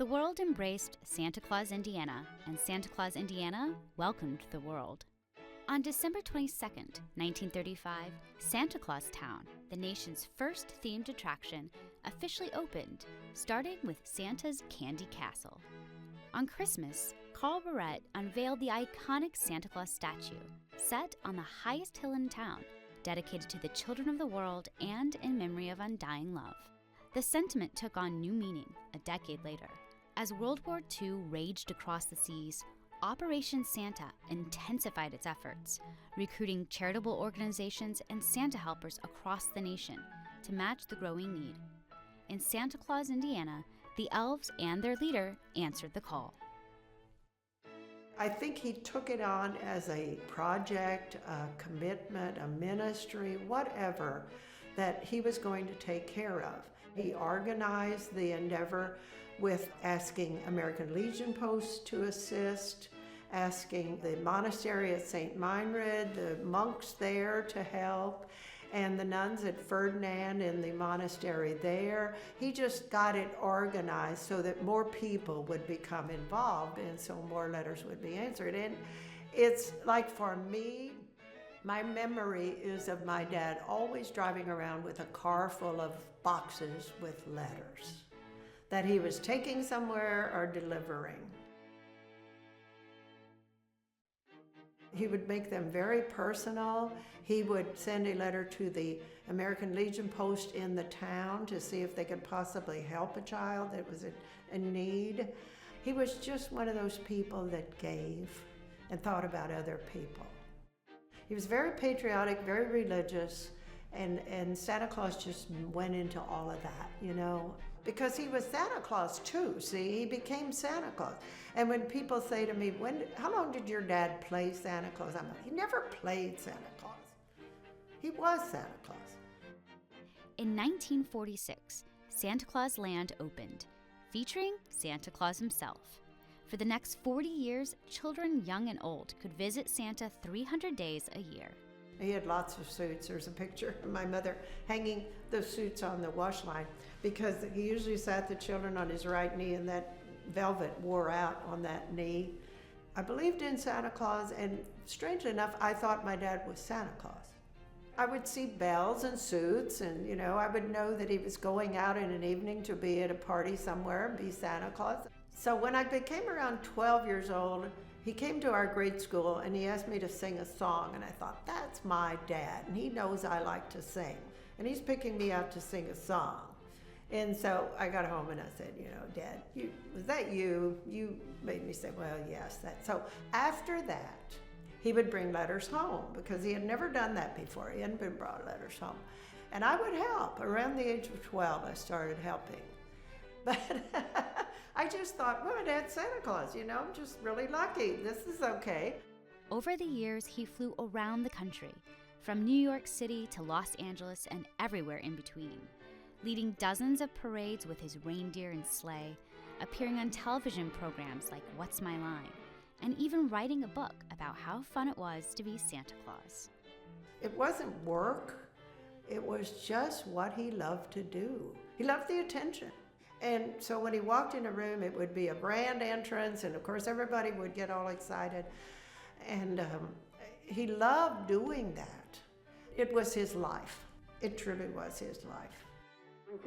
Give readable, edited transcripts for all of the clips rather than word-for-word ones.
The world embraced Santa Claus, Indiana, and Santa Claus, Indiana welcomed the world. On December 22, 1935, Santa Claus Town, the nation's first themed attraction, officially opened, starting with Santa's Candy Castle. On Christmas, Carl Barrett unveiled the iconic Santa Claus statue, set on the highest hill in town, dedicated to the children of the world and in memory of undying love. The sentiment took on new meaning a decade later. As World War II raged across the seas, Operation Santa intensified its efforts, recruiting charitable organizations and Santa helpers across the nation to match the growing need. In Santa Claus, Indiana, the elves and their leader answered the call. I think he took it on as a project, a commitment, a ministry, whatever, that he was going to take care of. He organized the endeavor with asking American Legion posts to assist, asking the monastery at St. Meinrad, the monks there to help, and the nuns at Ferdinand in the monastery there. He just got it organized so that more people would become involved and so more letters would be answered. And it's like, for me, my memory is of my dad always driving around with a car full of boxes with letters that he was taking somewhere or delivering. He would make them very personal. He would send a letter to the American Legion post in the town to see if they could possibly help a child that was in need. He was just one of those people that gave and thought about other people. He was very patriotic, very religious, and Santa Claus just went into all of that, you know, because he was Santa Claus too, see, he became Santa Claus. And when people say to me, how long did your dad play Santa Claus? I'm like, he never played Santa Claus. He was Santa Claus. In 1946, Santa Claus Land opened, featuring Santa Claus himself. For the next 40 years, children young and old could visit Santa 300 days a year. He had lots of suits. There's a picture of my mother hanging the suits on the wash line because he usually sat the children on his right knee and that velvet wore out on that knee. I believed in Santa Claus, and strangely enough, I thought my dad was Santa Claus. I would see bells and suits, and you know, I would know that he was going out in an evening to be at a party somewhere and be Santa Claus. So when I became around 12 years old, he came to our grade school and he asked me to sing a song, and I thought, that's my dad, and he knows I like to sing, and he's picking me out to sing a song. And so I got home and I said, you know, Dad, was that you? You made me say, well, yes. So after that, he would bring letters home because he had never done that before. He hadn't been brought letters home. And I would help. Around the age of 12, I started helping. But I just thought, well, my dad's Santa Claus, you know, I'm just really lucky. This is okay. Over the years, he flew around the country, from New York City to Los Angeles and everywhere in between, leading dozens of parades with his reindeer and sleigh, appearing on television programs like What's My Line, and even writing a book about how fun it was to be Santa Claus. It wasn't work. It was just what he loved to do. He loved the attention. And so when he walked in a room, it would be a grand entrance, and of course everybody would get all excited. And he loved doing that. It was his life. It truly was his life.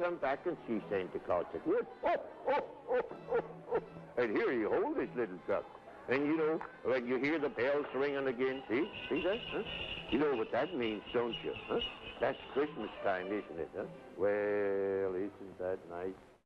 Come back and see Santa Claus again. And here you hold this little truck. And you know, when you hear the bells ringing again, see that? Huh? You know what that means, don't you? Huh? That's Christmas time, isn't it? Huh? Well, isn't that nice?